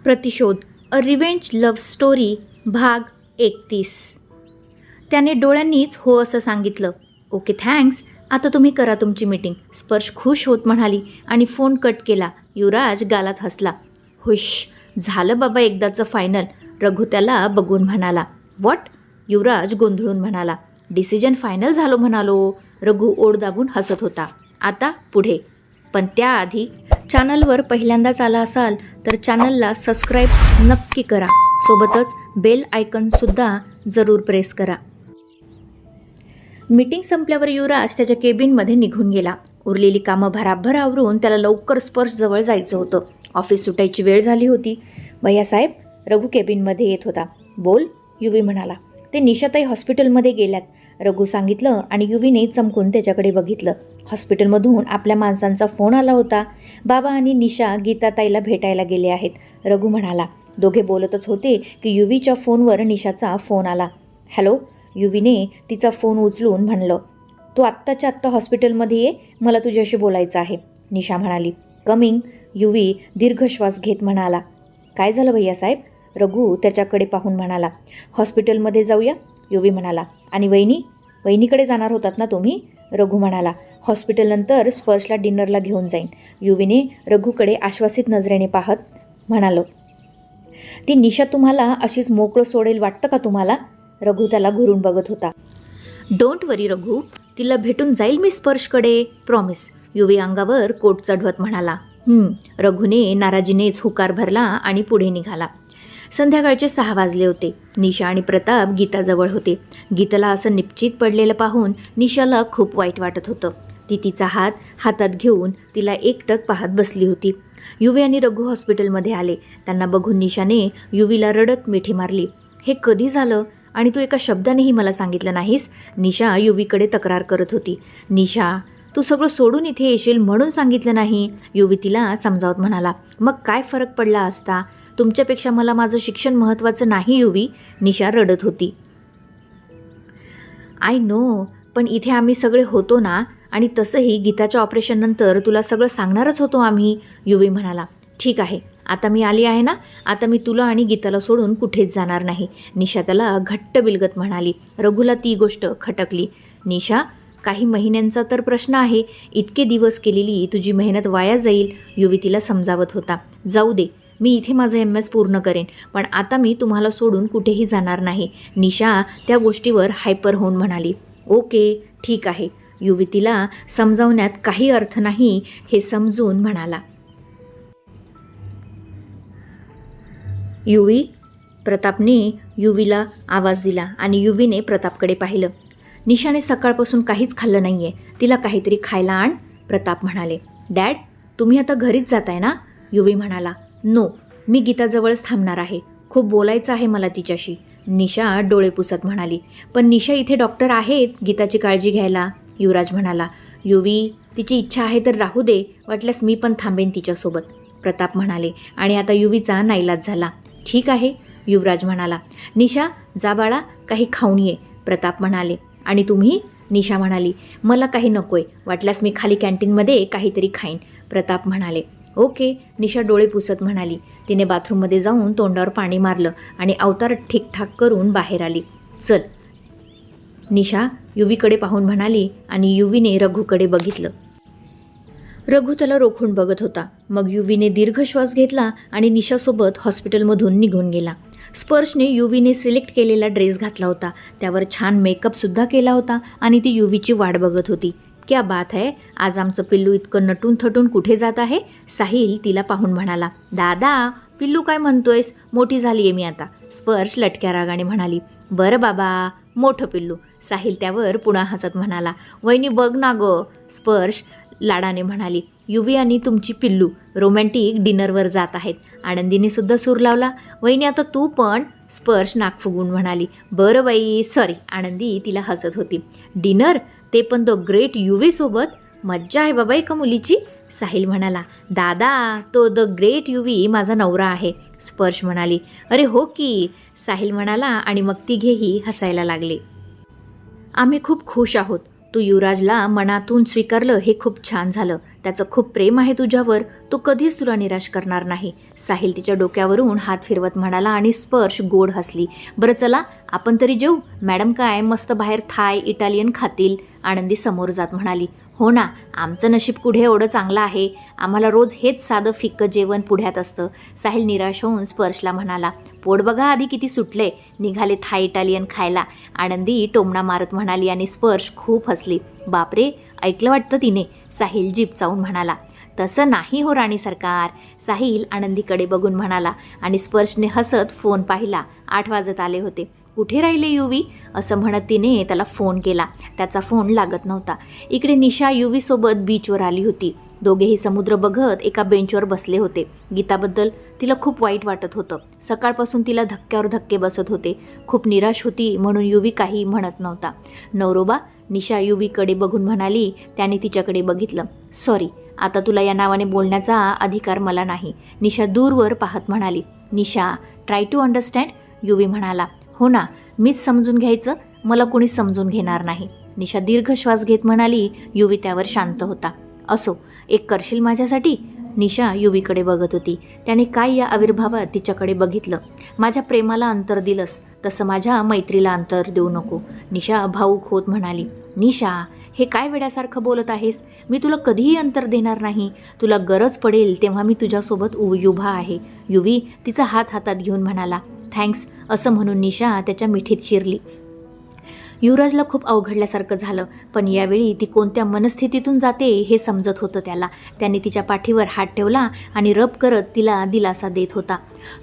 प्रतिशोध अ revenge love story भाग 31. त्याने डोळ्यांनीच हो असं सांगितलं. ओके थँक्स, आता तुम्ही करा तुमची मीटिंग. स्पर्श खुश होत म्हणाली आणि फोन कट केला. युवराज गालात हसला. हुश, झालं बाबा एकदाचं फायनल. रघु त्याला बघून म्हणाला. व्हॉट? युवराज गोंधळून म्हणाला. डिसिजन फायनल झालो म्हणालो. रघु ओढ दाबून हसत होता. आता पुढे, पण त्याआधी चॅनलवर पहिल्यांदाच आला असाल तर चॅनलला सबस्क्राईब नक्की करा. सोबतच बेल आयकॉनसुद्धा जरूर प्रेस करा. मीटिंग संपल्यावर युवराज त्याच्या केबिनमध्ये निघून गेला. उरलेली कामं भराभर आवरून त्याला लवकर स्पर्शजवळ जायचं होतं. ऑफिस सुटायची वेळ झाली होती. भैयासाहेब, रघु केबिनमध्ये येत होता. बोल, युवी म्हणाला. ते निशाताई हॉस्पिटलमध्ये गेल्यात, रघु सांगितलं आणि युवीने चमकून त्याच्याकडे बघितलं. हॉस्पिटलमधून आपल्या माणसांचा फोन आला होता. बाबा आणि निशा गीताताईला भेटायला गेले आहेत, रघु म्हणाला. दोघे बोलतच होते की युवीच्या फोनवर निशाचा फोन आला. हॅलो, युवीने तिचा फोन उचलून म्हणलं. तू आत्ताच्या आत्ता हॉस्पिटलमध्ये ये, मला तुझ्याशी बोलायचं आहे, निशा म्हणाली. कमिंग, युवी दीर्घ श्वास घेत म्हणाला. काय झालं भैयासाहेब? रघु त्याच्याकडे पाहून म्हणाला. हॉस्पिटलमध्ये जाऊया, युवी म्हणाला. आणि वहिनीकडे जाणार होतात ना तुम्ही? रघु म्हणाला. हॉस्पिटलनंतर स्पर्शला डिनरला घेऊन जाईन, युवीने रघुकडे आश्वासित नजरेने पाहत म्हणालो. ती निशा तुम्हाला अशीच मोकळं सोडेल वाटतं का तुम्हाला? रघु त्याला घुरून बघत होता. डोंट वरी रघु, तिला भेटून जाईल मी स्पर्शकडे, प्रॉमिस, युवी अंगावर कोट चढवत म्हणाला. रघुने नाराजीनेच हुकार भरला आणि पुढे निघाला. संध्याकाळचे 6 वाजले होते. निशा आणि प्रताप गीताजवळ होते. गीताला असं निपचित पडलेलं पाहून निशाला खूप वाईट वाटत होतं. ती तिचा हात हातात घेऊन तिला एकटक पाहत बसली होती. युवी आणि रघु हॉस्पिटलमध्ये आले. त्यांना बघून निशाने युवीला रडत मिठी मारली. हे कधी झालं आणि तू एका शब्दानेही मला सांगितलं नाहीस? निशा युवीकडे तक्रार करत होती. निशा, तू सगळं सोडून इथे येशील म्हणून सांगितलं नाही, युवी तिला समजावत म्हणाला. मग काय फरक पडला असता? तुमच्यापेक्षा मला माझं शिक्षण महत्त्वाचं नाही युवी, निशा रडत होती. आय नो, पण इथे आम्ही सगळे होतो ना, आणि तसंही गीताच्या ऑपरेशननंतर तुला सगळं सांगणारच होतो आम्ही, युवी म्हणाला. ठीक आहे, आता मी आली आहे ना, आता मी तुला आणि गीताला सोडून कुठेच जाणार नाही, निशा त्याला घट्ट बिलगत म्हणाली. रघुला ती गोष्ट खटकली. निशा, काही महिन्यांचा तर प्रश्न आहे, इतके दिवस केलेली तुझी मेहनत वाया जाईल, युवी तिला समजावत होता. जाऊ दे, मी इथे माझं MS पूर्ण करेन, पण आता मी तुम्हाला सोडून कुठेही जाणार नाही, निशा त्या गोष्टीवर हायपर होऊन म्हणाली. ओके, ठीक आहे, युवी तिला समजावण्यात काही अर्थ नाही हे समजून म्हणाला. युवी, प्रतापने युवीला आवाज दिला आणि युवीने प्रतापकडे पाहिलं. निशाने सकाळपासून काहीच खाल्लं नाही आहे, तिला काहीतरी खायला आण, प्रताप म्हणाले. डॅड, तुम्ही आता घरीच जाताय ना, युवी म्हणाला. नो, मी गीताजवळच थांबणार आहे, खूप बोलायचं आहे मला तिच्याशी, निशा डोळे पुसत म्हणाली. पण निशा, इथे डॉक्टर आहेत गीताची काळजी घ्यायला, युवराज म्हणाला. युवी, तिची इच्छा आहे तर राहू दे, वाटल्यास मी पण थांबेन तिच्यासोबत, प्रताप म्हणाले. आणि आता युवीचा नाईलाज झाला. ठीक आहे, युवराज म्हणाला. निशा, जा बाळा, काही खाऊन ये, प्रताप म्हणाले. आणि तुम्ही? निशा म्हणाली. मला काही नकोय, वाटल्यास मी खाली कॅन्टीनमध्ये काहीतरी खाईन, प्रताप म्हणाले. ओके, निशा डोळे पुसत म्हणाली. तिने बाथरूममध्ये जाऊन तोंडावर पाणी मारलं आणि अवतार ठीकठाक करून बाहेर आली. चल, निशा युवीकडे पाहून म्हणाली आणि युवीने रघुकडे बघितलं. रघु त्याला रोखून बघत होता. मग युवीने दीर्घ श्वास घेतला आणि निशासोबत हॉस्पिटलमधून निघून गेला. स्पर्शने युवीने सिलेक्ट केलेला ड्रेस घातला होता, त्यावर छान मेकअपसुद्धा केला होता आणि ती युवीची वाट बघत होती. क्या बात है, आज आमचं पिल्लू इतकं नटून थटून कुठे जात आहे, साहिल तिला पाहून म्हणाला. दादा, पिल्लू काय म्हणतोयस, मोठी झाली आहे मी आता, स्पर्श लटक्या रागाने म्हणाली. बरं बाबा, मोठं पिल्लू, साहिल त्यावर पुन्हा हसत म्हणाला. वहिनी बघ ना गं, स्पर्श लाडाने म्हणाली. युवी आणि तुमची पिल्लू रोमॅन्टिक डिनरवर जात आहेत, आनंदीने सुद्धा सूर लावला. वहिनी आता तू पण, स्पर्श नाक फुगून म्हणाली. बरं बाई, सॉरी, आनंदी तिला हसत होती. डिनर, ते पण द ग्रेट युवीसोबत, मज्जा आहे बाबा एका मुलीची, साहिल म्हणाला. दादा, तो द ग्रेट युवी माझा नवरा आहे, स्पर्श म्हणाली. अरे हो की, साहिल म्हणाला आणि मग तिघेही हसायला लागले. आम्ही खूप खुश आहोत, तू युवराजला मनातून स्वीकारलं हे खूप छान झालं. त्याचं खूप प्रेम आहे तुझ्यावर. तो कधीच तुला निराश करणार नाही. साहिल तिच्या डोक्यावरून हात फिरवत म्हणाला आणि स्पर्श गोड हसली. बरं चला आपण तरी जेऊ. मॅडम काय मस्त बाहेर थाय इटालियन खातील. आनंदी समोर जात म्हणाली. हो ना, आमचं नशीब कुठे एवढं चांगलं आहे. आम्हाला रोज हेच साधं फिक्कं जेवण पुढ्यात असतं. साहिल निराश होऊन स्पर्शला म्हणाला. पोट बघा आधी किती सुटले. निघाले थाय इटालियन खायला. आनंदी टोमणा मारत म्हणाली आणि स्पर्श खूप हसली. बापरे, ऐकलं वाटतं तिने. साहिल जीभ चावून म्हणाला. तसं नाही हो राणी सरकार. साहिल आनंदीकडे बघून म्हणाला आणि स्पर्शने हसत फोन पाहिला. 8 वाजत आले होते. कुठे राहिले युवी असं म्हणत तिने त्याला फोन केला. त्याचा फोन लागत नव्हता. इकडे निशा युवीसोबत बीचवर आली होती. दोघेही समुद्र बघत एका बेंचवर बसले होते. गीताबद्दल तिला खूप वाईट वाटत होतं. सकाळपासून तिला धक्क्यावर धक्के बसत होते. खूप निराश होती म्हणून युवी काही म्हणत नव्हता. नवरोबा, निशा युवीकडे बघून म्हणाली. त्याने तिच्याकडे बघितलं. सॉरी, आता तुला या नावाने बोलण्याचा अधिकार मला नाही. निशा दूरवर पाहत म्हणाली. निशा, ट्राय टू अंडरस्टँड. युवी म्हणाला. हो ना, मीच समजून घ्यायचं. मला कोणी समजून घेणार नाही. निशा दीर्घ श्वास घेत म्हणाली. युवी त्यावर शांत होता. असो, एक करशील माझ्यासाठी. निशा युवीकडे बघत होती. त्याने काय या आविर्भावात तिच्याकडे बघितलं. माझ्या प्रेमाला अंतर दिलंस तसं माझ्या मैत्रीला अंतर देऊ नको. निशा भाऊक होत म्हणाली. निशा, हे काय वेड्यासारखं बोलत आहेस. मी तुला कधीही अंतर देणार नाही. तुला गरज पडेल तेव्हा मी तुझ्यासोबत उभा आहे. युवी तिचा हात हातात घेऊन म्हणाला. थँक्स असं म्हणून निशा त्याच्या मिठीत शिरली. युवराजला खूप अवघडल्यासारखं झालं. पण यावेळी ती कोणत्या मनस्थितीतून जाते हे समजत होतं त्याला. त्याने तिच्या पाठीवर हात ठेवला आणि रब करत तिला दिलासा देत होता.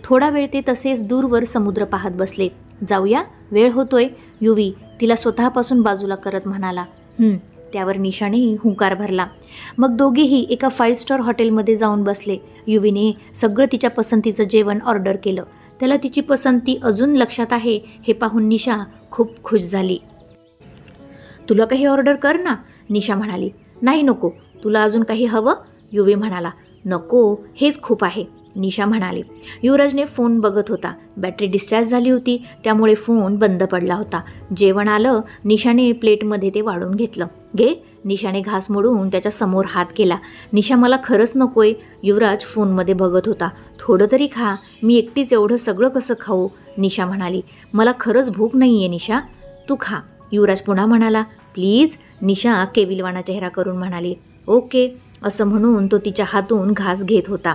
थोडा वेळ ते तसेच दूरवर समुद्र पाहत बसले. जाऊया, वेळ होतोय. युवी तिला स्वतःपासून बाजूला करत म्हणाला. त्यावर निशानेही हुंकार भरला. मग दोघेही एका 5 स्टार हॉटेलमध्ये जाऊन बसले. युवीने सगळं तिच्या पसंतीचं जेवण ऑर्डर केलं. त्याला तिची पसंती अजून लक्षात आहे हे पाहून निशा खूप खुश झाली. तुला काही ऑर्डर कर ना, निशा म्हणाली. नाही नको. तुला अजून काही हवं? युवी म्हणाला. नको, हेच खूप आहे, निशा म्हणाली. युवराजने फोन बघत होता. बॅटरी डिस्चार्ज झाली होती त्यामुळे फोन बंद पडला होता. जेवण आलं. निशाने प्लेटमध्ये ते वाढून घेतलं. घे. निशाने घास मोडून त्याच्या समोर हात केला. निशा, मला खरंच नकोय. युवराज फोनमध्ये बघत होता. थोडं तरी खा. मी एकटीच एवढं सगळं कसं खाऊ, निशा म्हणाली. मला खरंच भूक नाही आहे निशा, तू खा. युवराज पुन्हा म्हणाला. प्लीज. निशा केविलवाणा चेहरा करून म्हणाली. ओके असं म्हणून तो तिच्या हातून घास घेत होता.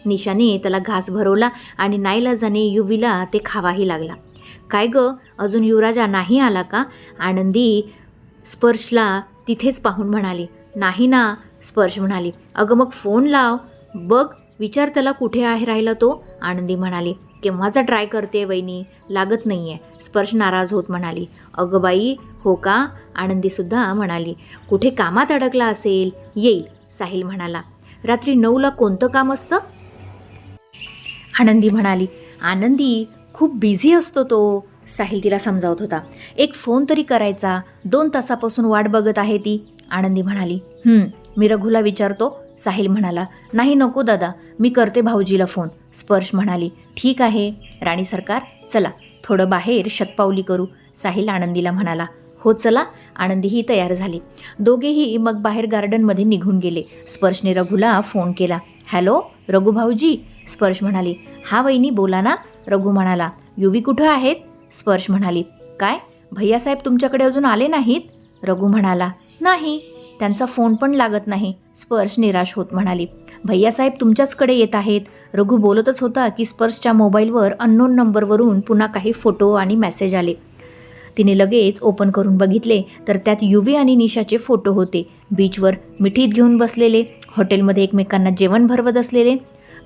निशाने त्याला घास भरवला आणि नाईलाजाने युवीला ते खावाही लागला. काय ग, अजून युवराजा नाही आला का? आनंदी स्पर्शला तिथेच पाहून म्हणाली. नाही ना, स्पर्श म्हणाली. अगं मग फोन लाव, बघ, विचार त्याला कुठे आहे राहिला तो, आनंदी म्हणाली. केव्हाचा ट्राय करते वहिनी, लागत नाही आहे, स्पर्श नाराज होत म्हणाली. अगं बाई, हो का, आनंदीसुद्धा म्हणाली. कुठे कामात अडकला असेल, येईल, साहिल म्हणाला. रात्री 9ला कोणतं काम असतं? आनंदी म्हणाली. आनंदी खूप बिझी असतो तो, साहिल तिला समजावत होता. एक फोन तरी करायचा, 2 तासापासून वाट बघत आहे ती, आनंदी म्हणाली. मी रघुला विचारतो, साहिल म्हणाला. नाही नको दादा, मी करते भाऊजीला फोन, स्पर्श म्हणाली. ठीक आहे राणी सरकार, चला थोडं बाहेर शतपावली करू, साहिल आनंदीला म्हणाला. हो चला, आनंदीही तयार झाली. दोघेही मग बाहेर गार्डनमध्ये निघून गेले. स्पर्शने रघुला फोन केला. हॅलो रघु भाऊजी, स्पर्श म्हणाली. हा वहिनी बोला ना, रघु म्हणाला. युवी कुठं आहेत? स्पर्श म्हणाली. काय भैयासाहेब तुमच्याकडे अजून आले नाहीत? रघु म्हणाला. नाही, त्यांचा फोन पण लागत नाही, स्पर्श निराश होत म्हणाली. भैयासाहेब तुमच्याचकडे येत आहेत, रघु बोलतच होता की स्पर्शच्या मोबाईलवर अननोन नंबरवरून पुन्हा काही फोटो आणि मेसेज आले. तिने लगेच ओपन करून बघितले तर त्यात युवी आणि निशाचे फोटो होते. बीचवर मिठीत घेऊन बसलेले, हॉटेलमध्ये एकमेकांना जेवण भरवत असलेले.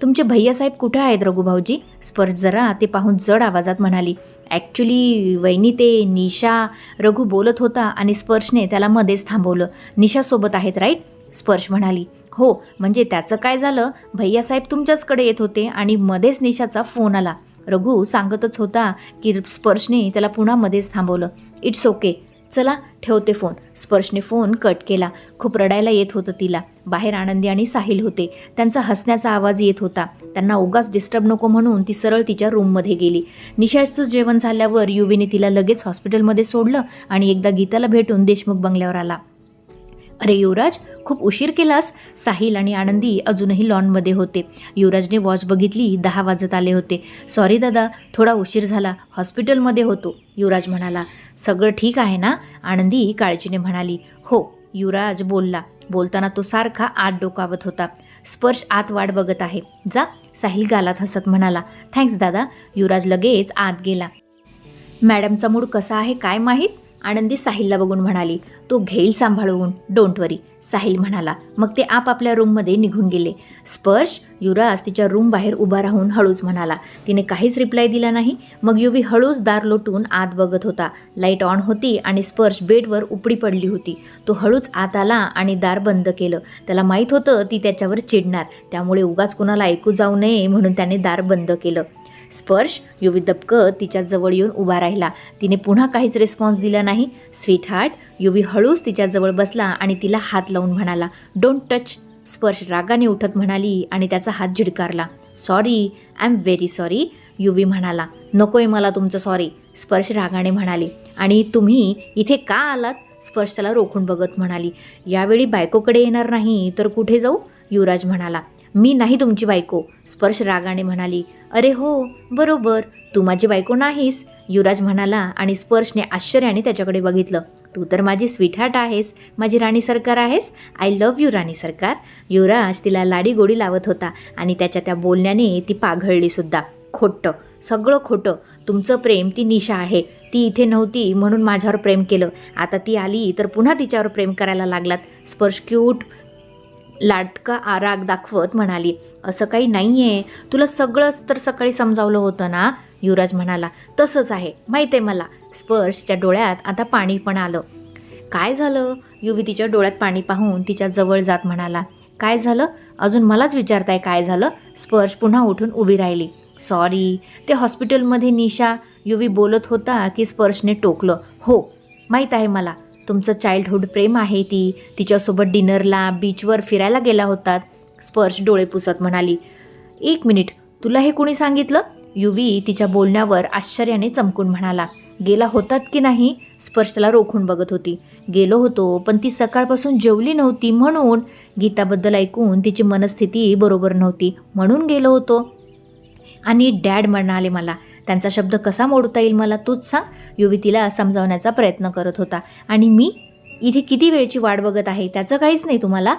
तुमचे भैयासाहेब कुठे आहेत रघु भाऊजी? स्पर्श जरा ते पाहून जड आवाजात म्हणाली. ॲक्च्युली वहिनी ते निशा, रघु बोलत होता आणि स्पर्शने त्याला मध्येच थांबवलं. निशासोबत आहेत राईट? स्पर्श म्हणाली. हो, म्हणजे त्याचं काय झालं, भैयासाहेब तुमच्याचकडे येत होते आणि मध्येच निशाचा फोन आला. रघु सांगतच होता की स्पर्शने त्याला पुन्हा मध्येच थांबवलं. इट्स ओके, चला ठेवते फोन. स्पर्शने फोन कट केला. खूप रडायला येत होतं तिला. बाहेर आनंदी आणि साहिल होते. त्यांचा हसण्याचा आवाज येत होता. त्यांना उगाच डिस्टर्ब नको म्हणून ती सरळ तिच्या रूममध्ये गेली. निशाचं जेवण झाल्यावर युवीने तिला लगेच हॉस्पिटलमध्ये सोडलं आणि एकदा गीताला भेटून देशमुख बंगल्यावर आला. अरे युवराज, खूप उशीर केलास. साहिल आणि आनंदी अजूनही लॉनमध्ये होते. युवराजने वॉच बघितली. 10 वाजत आले होते. सॉरी दादा, थोडा उशीर झाला, हॉस्पिटलमध्ये होतो, युवराज म्हणाला. सगळं ठीक आहे ना, आनंदी काळजीने म्हणाली. हो, युवराज बोलला. बोलताना तो सारखा आत डोकावत होता. स्पर्श आत वाट बघत आहे, जा, साहिल गालात हसत म्हणाला. थँक्स दादा. युवराज लगेच आत गेला. मॅडमचा मूड कसा आहे काय माहीत, आनंदी साहिलला बघून म्हणाली. तो घेईल सांभाळून, डोंट वरी, साहिल म्हणाला. मग ते आपापल्या रूममध्ये निघून गेले. स्पर्श, युवराज तिच्या रूम बाहेर उभा राहून हळूच म्हणाला. तिने काहीच रिप्लाय दिला नाही. मग युवी हळूच दार लोटून आत बघत होता. लाईट ऑन होती आणि स्पर्श बेडवर उपडी पडली होती. तो हळूच आत आला आणि दार बंद केलं. त्याला माहीत होतं ती त्याच्यावर चिडणार, त्यामुळे उगाच कुणाला ऐकू जाऊ नये म्हणून त्याने दार बंद केलं. स्पर्श, युवी दबकत तिच्या जवळ येऊन उभा राहिला. तिने पुन्हा काहीच रिस्पॉन्स दिला नाही. स्वीट हार्ट, युवी हळूच तिच्याजवळ बसला आणि तिला हात लावून म्हणाला, डोंट टच. स्पर्श रागाने उठत म्हणाली आणि त्याचा हात झिडकारला. Sorry, I am very sorry, Yuvi म्हणाला. नकोय मला तुमचं सॉरी, स्पर्श रागाने म्हणाली. आणि तुम्ही इथे का आलात, स्पर्श त्याला रोखून बघत म्हणाली. यावेळी बायकोकडे येणार नाही तर कुठे जाऊ, युवराज म्हणाला. मी नाही तुमची बायको, स्पर्श रागाने म्हणाली. अरे हो, बरोबर, तू माझी बायको नाहीस, युवराज म्हणाला आणि स्पर्शने आश्चर्याने त्याच्याकडे बघितलं. तू तर माझी स्वीटहार्ट आहेस, माझी राणी सरकार आहेस, आय लव्ह यू राणी सरकार. युवराज तिला लाडीगोडी लावत होता आणि त्याच्या त्या बोलण्याने ती पाघळली सुद्धा. खोटं, सगळं खोटं. तुमचं प्रेम ती निशा आहे. ती इथे नव्हती म्हणून माझ्यावर प्रेम केलं. आता ती आली तर पुन्हा तिच्यावर प्रेम करायला लागलात. स्पर्श क्यूट लाडका राग दाखवत म्हणाली. असं काही नाही आहे, तुला सगळंच तर सकाळी समजावलं होतं ना, युवराज म्हणाला. तसंच आहे, माहीत आहे मला. स्पर्शच्या डोळ्यात आता पाणी पण आलं. काय झालं, युवी तिच्या डोळ्यात पाणी पाहून तिच्या जवळ जात म्हणाला. काय झालं, अजून मलाच विचारताय काय झालं. स्पर्श पुन्हा उठून उभी राहिली. सॉरी, ते हॉस्पिटलमध्ये निशा, युवी बोलत होता की स्पर्शने टोकलं. हो, माहीत आहे मला, तुमचं चाइल्डहुड प्रेम आहे. तिच्यासोबत डिनरला, बीचवर फिरायला गेला होतात, स्पर्श डोळे पुसत म्हणाली. 1 मिनिट, तुला हे कुणी सांगितलं, युवी तिच्या बोलण्यावर आश्चर्याने चमकून म्हणाला. गेला होतात की नाही, स्पर्श त्याला रोखून बघत होती. गेलो होतो, पण ती सकाळपासून जेवली नव्हती म्हणून, गीताबद्दल ऐकून तिची मनस्थिती बरोबर नव्हती म्हणून गेलो होतो. आणि डॅड म्हणाले मला. त्यांचा शब्द कसा मोडता येईल मला तूच सांग, युवी तिला समजावण्याचा प्रयत्न करत होता. आणि मी इथे किती वेळची वाट बघत आहे त्याचं काहीच नाही तुम्हाला.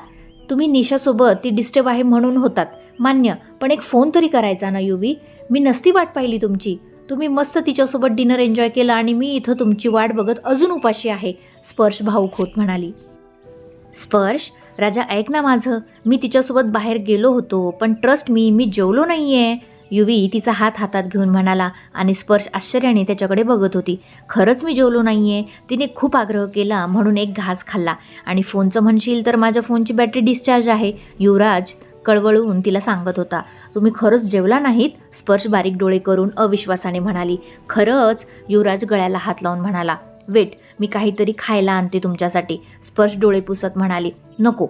तुम्ही निशासोबत ती डिस्टर्ब आहे म्हणून होतात, मान्य, पण एक फोन तरी करायचा ना युवी. मी नसती वाट पाहिली तुमची. तुम्ही मस्त तिच्यासोबत डिनर एन्जॉय केला आणि मी इथं तुमची वाट बघत अजून उपाशी आहे, स्पर्श भाऊक होत म्हणाली. स्पर्श, राजा ऐक ना माझं, मी तिच्यासोबत बाहेर गेलो होतो, पण ट्रस्ट मी जेवलो नाही आहे, युवी तिचा हात हातात घेऊन म्हणाला. आणि स्पर्श आश्चर्याने त्याच्याकडे बघत होती. खरंच मी जेवलो नाही आहे. तिने खूप आग्रह केला म्हणून एक घास खाल्ला. आणि फोनचं म्हणशील तर माझ्या फोनची बॅटरी डिस्चार्ज आहे, युवराज कळवळून तिला सांगत होता. तुम्ही खरंच जेवला नाहीत, स्पर्श बारीक डोळे करून अविश्वासाने म्हणाली. खरंच, युवराज गळ्याला हात लावून म्हणाला. वेट, मी काहीतरी खायला आणते तुमच्यासाठी, स्पर्श डोळे पुसत म्हणाली. नको,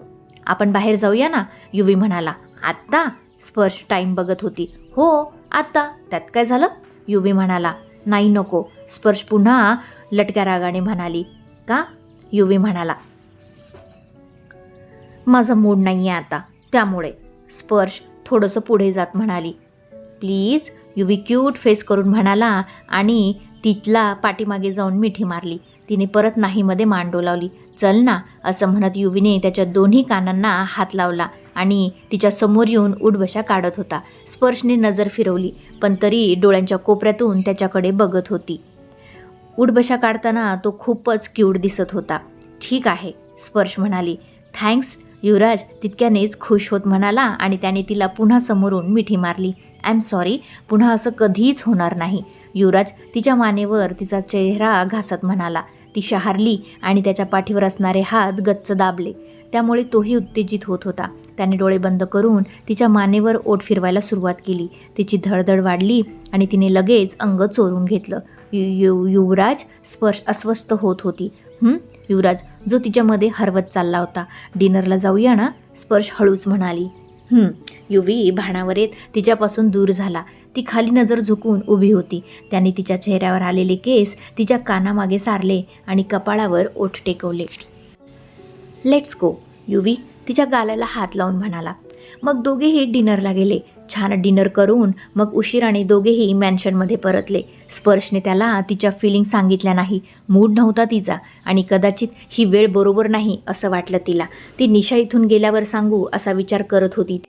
आपण बाहेर जाऊया ना, युवी म्हणाला. आत्ता, स्पर्श टाईम बघत होती. हो, आता, त्यात काय झालं, युवी म्हणाला. नाही नको, स्पर्श पुन्हा लटक्या रागाने म्हणाली. का, युवी म्हणाला. माझा मूड नाही आहे आता, त्यामुळे, स्पर्श थोडंसं पुढे जात म्हणाली. प्लीज, युवी क्यूट फेस करून म्हणाला आणि तिथला पाठीमागे जाऊन मिठी मारली. तिने परत नाहीमध्ये मान डोलावली. चल ना, असं म्हणत युवीने त्याच्या दोन्ही कानांना हात लावला आणि तिच्या समोर येऊन उठबशा काढत होता. स्पर्शने नजर फिरवली, पण तरी डोळ्यांच्या कोपऱ्यातून त्याच्याकडे बघत होती. उठबशा काढताना तो खूपच क्यूट दिसत होता. ठीक आहे, स्पर्श म्हणाली. थँक्स, युवराज तितक्यानेच खुश होत म्हणाला आणि त्याने तिला पुन्हा समोरून मिठी मारली. आय एम सॉरी, पुन्हा असं कधीच होणार नाही, युवराज तिच्या मानेवर तिचा चेहरा घासत म्हणाला. ती शहारली आणि त्याच्या पाठीवर असणारे हात गच्च दाबले. त्यामुळे तोही उत्तेजित होत होता. त्याने डोळे बंद करून तिच्या मानेवर ओठ फिरवायला सुरुवात केली. तिची धडधड वाढली आणि तिने लगेच अंग चोरून घेतलं. युवराज, स्पर्श अस्वस्थ होत होती. युवराज जो तिच्यामध्ये हरवत चालला होता. डिनरला जाऊया ना, स्पर्श हळूच म्हणाली. युवी भाणावर येत तिच्यापासून दूर झाला. ती खाली नजर झुकून उभी होती. त्याने तिच्या चेहऱ्यावर आलेले केस तिच्या कानामागे सारले आणि कपाळावर ओठ टेकवले. लेट्स गो, युवी तिच्या गालाला हात लावून म्हणाला. मग दोघेही डिनरला गेले. छान डिनर करून मग उशिराने दोघेही मॅन्शनमध्ये परतले. स्पर्शने त्याला तिच्या फिलिंग सांगितल्या नाही. मूड नव्हता तिचा आणि कदाचित ही वेळ बरोबर नाही असं वाटलं तिला. ती निशा इथून गेल्यावर सांगू असा विचार करत होती.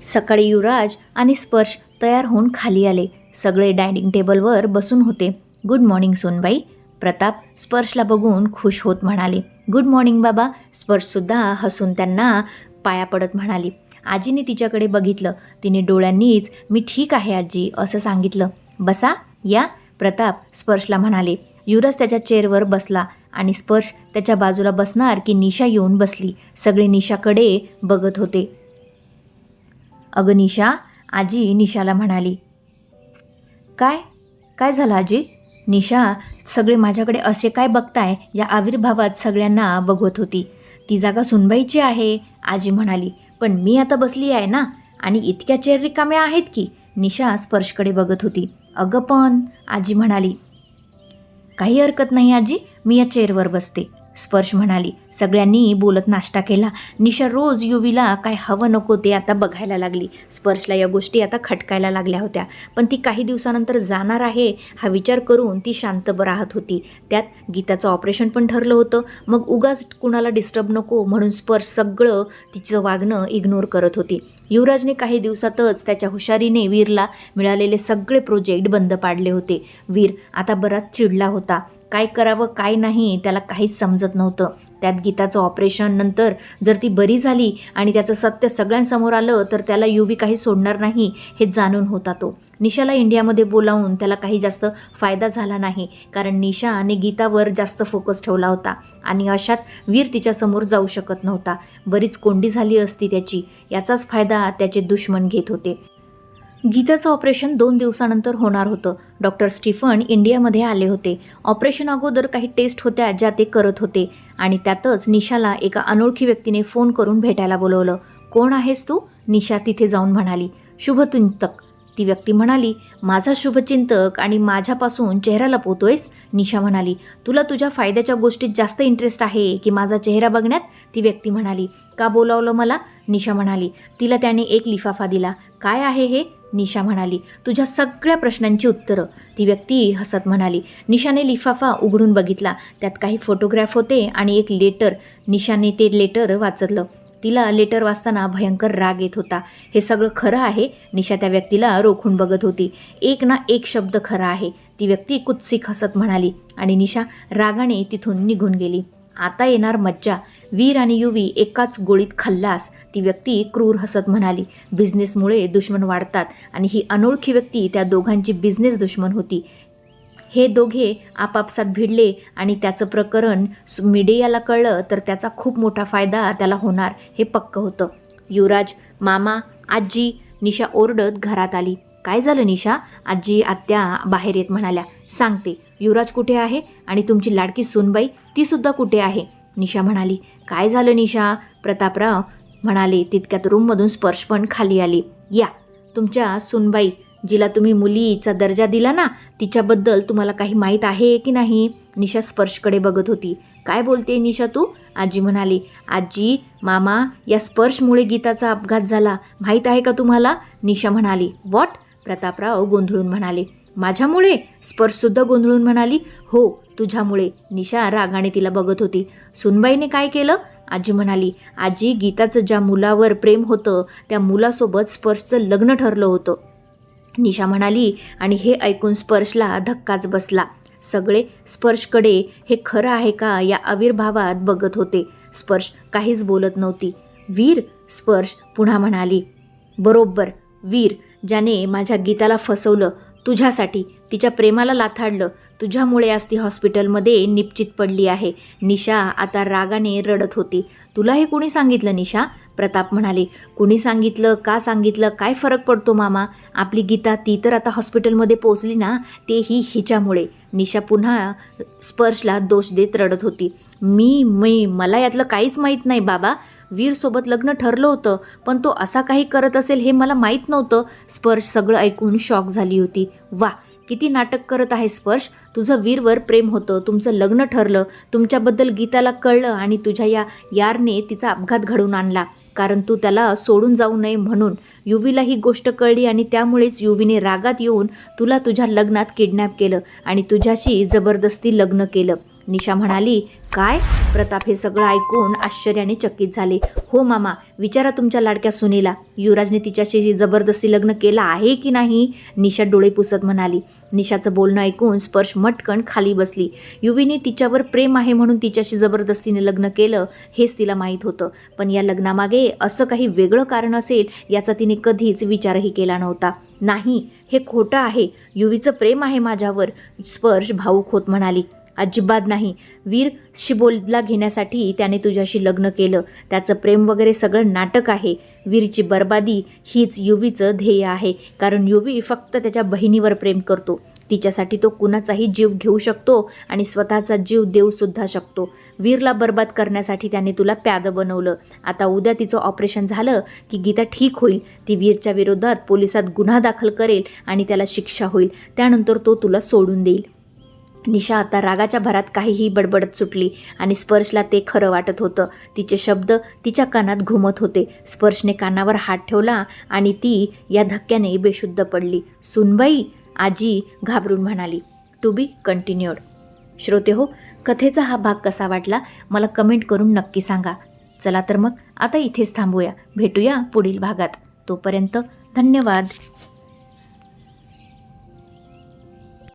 सकाळी युवराज आणि स्पर्श तयार होऊन खाली आले. सगळे डायनिंग टेबलवर बसून होते. गुड मॉर्निंग सोनबाई, प्रताप स्पर्शला बघून खुश होत म्हणाले. गुड मॉर्निंग बाबा, स्पर्शसुद्धा हसून त्यांना पाया पडत म्हणाली. आजीने तिच्याकडे बघितलं. तिने डोळ्यांनीच मी ठीक आहे आजी असं सांगितलं. बसा या, प्रताप स्पर्शला म्हणाले. युवराज त्याच्या चेअरवर बसला आणि स्पर्श त्याच्या बाजूला बसणार की निशा येऊन बसली. सगळे निशाकडे बघत होते. अगं निशा, आजी निशाला म्हणाली. काय काय झालं आजी? निशा सगळे माझ्याकडे असे काय बघताय या आविर्भावात सगळ्यांना बघत होती. ती जागा सुनबाईची आहे आजी म्हणाली. पण मी आता बसली आहे ना आणि इतक्या चेअर रिकाम्या आहेत की. निशा स्पर्शकडे बघत होती. अगं पण आजी म्हणाली. काही हरकत नाही आजी, मी या चेअरवर बसते स्पर्श म्हणाली. सगळ्यांनी बोलत नाश्ता केला. निशा रोज युवीला काय हवं नको ते आता बघायला लागली. स्पर्शला या गोष्टी आता खटकायला लागल्या होत्या. पण ती काही दिवसानंतर जाणार आहे हा विचार करून ती शांत राहत होती. त्यात गीताचं ऑपरेशन पण ठरलं होतं. मग उगाच कुणाला डिस्टर्ब नको म्हणून स्पर्श सगळं तिचं वागणं इग्नोर करत होती. युवराजने काही दिवसातच त्याच्या हुशारीने वीरला मिळालेले सगळे प्रोजेक्ट बंद पाडले होते. वीर आता बराच चिडला होता. काय करावं काय नाही त्याला काहीच समजत नव्हतं. त्यात गीताचं ऑपरेशन नंतर जर ती बरी झाली आणि त्याचं सत्य सगळ्यांसमोर आलं तर त्याला युवी काही सोडणार नाही हे जाणून होता तो. निशाला इंडियामध्ये बोलावून त्याला काही जास्त फायदा झाला नाही, कारण निशाने गीतावर जास्त फोकस ठेवला होता आणि अशात वीर तिच्यासमोर जाऊ शकत नव्हता. बरीच कोंडी झाली असती त्याची. याचाच फायदा त्याचे दुश्मन घेत होते. गीताचं ऑपरेशन 2 दिवसानंतर होणार होतं. डॉक्टर स्टीफन इंडियामध्ये आले होते. ऑपरेशन अगोदर काही टेस्ट होत्या ज्या ते करत होते आणि त्यातच निशाला एका अनोळखी व्यक्तीने फोन करून भेटायला बोलवलं. कोण आहेस तू? निशा तिथे जाऊन म्हणाली. शुभचिंतक. ती व्यक्ती म्हणाली. माझा शुभचिंतक आणि माझ्यापासून चेहरा लपवतोयस? निशा म्हणाली. तुला तुझ्या फायद्याच्या गोष्टीत जास्त इंटरेस्ट आहे की माझा चेहरा बघण्यात? ती व्यक्ती म्हणाली. का बोलावलं मला? निशा म्हणाली. तिला त्याने एक लिफाफा दिला. काय आहे हे? निशा म्हणाली. तुझ्या सगळ्या प्रश्नांची उत्तरं. ती व्यक्ती हसत म्हणाली. निशाने लिफाफा उघडून बघितला. त्यात काही फोटोग्राफ होते आणि एक लेटर. निशाने ते लेटर वाचलं. तिला लेटर वाचताना भयंकर राग येत होता. हे सगळं खरं आहे? निशा त्या व्यक्तीला रोखून बघत होती. एक ना एक शब्द खरा आहे, ती व्यक्ती कुत्सिक हसत म्हणाली आणि निशा रागाने तिथून निघून गेली. आता येणार मज्जा. वीर आणि युवी एकाच गोळीत खल्लास, ती व्यक्ती क्रूर हसत म्हणाली. बिझनेसमुळे दुश्मन वाढतात आणि ही अनोळखी व्यक्ती त्या दोघांची बिझनेस दुश्मन होती. हे दोघे आपापसात भिडले आणि त्याचं प्रकरण मीडियाला कळलं तर त्याचा खूप मोठा फायदा त्याला होणार हे पक्क होतं. युवराज, मामा, आजी, निशा ओरडत घरात आली. काय झालं निशा? आजी आत्या बाहेर येत म्हणाल्या. सांगते. युवराज कुठे आहे आणि तुमची लाडकी सूनबाई तीसुद्धा कुठे आहे? निशा म्हणाली. काय झालं निशा? प्रतापराव म्हणाले. तितक्यात रूममधून स्पर्श पण खाली आली. या, तुमच्या सूनबाई जिला तुम्ही मुलीचा दर्जा दिला ना, तिच्याबद्दल तुम्हाला काही माहीत आहे की नाही? निशा स्पर्शकडे बघत होती. काय बोलते निशा तू? आजी म्हणाली. आजी, मामा, या स्पर्शमुळे गीताचा अपघात झाला, माहीत आहे का तुम्हाला? निशा म्हणाली. व्हॉट? प्रतापराव गोंधळून म्हणाले. माझ्यामुळे? स्पर्शसुद्धा गोंधळून म्हणाली. हो, तुझ्यामुळे. निशा रागाने तिला बघत होती. सुनबाईने काय केलं? आजी म्हणाली. आजी, गीताचं ज्या मुलावर प्रेम होतं त्या मुलासोबत स्पर्शचं लग्न ठरलं होतं. निशा म्हणाली आणि हे ऐकून स्पर्शला धक्काच बसला. सगळे स्पर्शकडे हे खरं आहे का या आविर्भावात बघत होते. स्पर्श काहीच बोलत नव्हती. वीर? स्पर्श पुन्हा म्हणाली. बरोबर, वीर, ज्याने माझ्या गीताला फसवलं, तुझ्यासाठी तिच्या प्रेमाला लाथाडलं, तुझ्यामुळे आज ती हॉस्पिटलमध्ये निपचित पडली आहे. निशा आता रागाने रडत होती. तुला हे कोणी सांगितलं निशा? प्रताप म्हणाले, कुणी सांगितलं, का सांगितलं, काय फरक पडतो मामा? आपली गीता ती तर आता हॉस्पिटलमध्ये पोचली ना, तेही हिच्यामुळे. निशा पुन्हा स्पर्शला दोष देत रडत होती. मला यातलं काहीच माहीत नाही बाबा. वीरसोबत लग्न ठरलं होतं, पण तो असा काही करत असेल हे मला माहीत नव्हतं. स्पर्श सगळं ऐकून शॉक झाली होती. वा, किती नाटक करत आहे स्पर्श. तुझं वीरवर प्रेम होतं, तुमचं लग्न ठरलं, तुमच्याबद्दल गीताला कळलं आणि तुझ्या या यारने तिचा अपघात घडवून आणला, कारण तू त्याला सोडून जाऊ नये म्हणून. युवीला ही गोष्ट कळली आणि त्यामुळेच युवीने रागात येऊन तुला तुझ्या लग्नात किडनॅप केलं आणि तुझ्याशी जबरदस्ती लग्न केलं. निशा म्हणाली, काय? प्रताप हे सगळं ऐकून आश्चर्याने चकित झाले. हो मामा, विचारा तुमच्या लाडक्या सुनेला, युवराजने तिच्याशी जबरदस्ती लग्न केलं आहे की नाही? निशा डोळे पुसत म्हणाली. निशाचं बोलणं ऐकून स्पर्श मटकन खाली बसली. युवीने तिच्यावर प्रेम आहे म्हणून तिच्याशी जबरदस्तीने लग्न केलं हेच तिला माहीत होतं, पण या लग्नामागे असं काही वेगळं कारण असेल याचा तिने कधीच विचारही केला नव्हता. नाही, हे खोटं आहे. युवीचं प्रेम आहे माझ्यावर, स्पर्श भावूक होत म्हणाली. अजिबात नाही. वीरशी बोलला घेण्यासाठी त्याने तुझ्याशी लग्न केलं. त्याचं प्रेम वगैरे सगळं नाटक आहे. वीरची बर्बादी हीच युवीचं ध्येय आहे, कारण युवी फक्त त्याच्या बहिणीवर प्रेम करतो. तिच्यासाठी तो कुणाचाही जीव घेऊ शकतो आणि स्वतःचा जीव देऊसुद्धा शकतो. वीरला बर्बाद करण्यासाठी त्याने तुला प्यादं बनवलं. आता उद्या तिचं ऑपरेशन झालं की गीता ठीक होईल. ती वीरच्या विरोधात पोलिसात गुन्हा दाखल करेल आणि त्याला शिक्षा होईल. त्यानंतर तो तुला सोडून देईल. निशा आता रागाच्या भरात काहीही बडबडत सुटली आणि स्पर्शला ते खरं वाटत होतं. तिचे शब्द तिच्या कानात घुमत होते. स्पर्शने कानावर हात ठेवला आणि ती या धक्क्याने बेशुद्ध पडली. सुनबाई, आजी घाबरून म्हणाली. To be continued. श्रोते हो, कथेचा हा भाग कसा वाटला मला कमेंट करून नक्की सांगा. चला तर मग आता इथेच थांबूया. भेटूया पुढील भागात. तोपर्यंत धन्यवाद.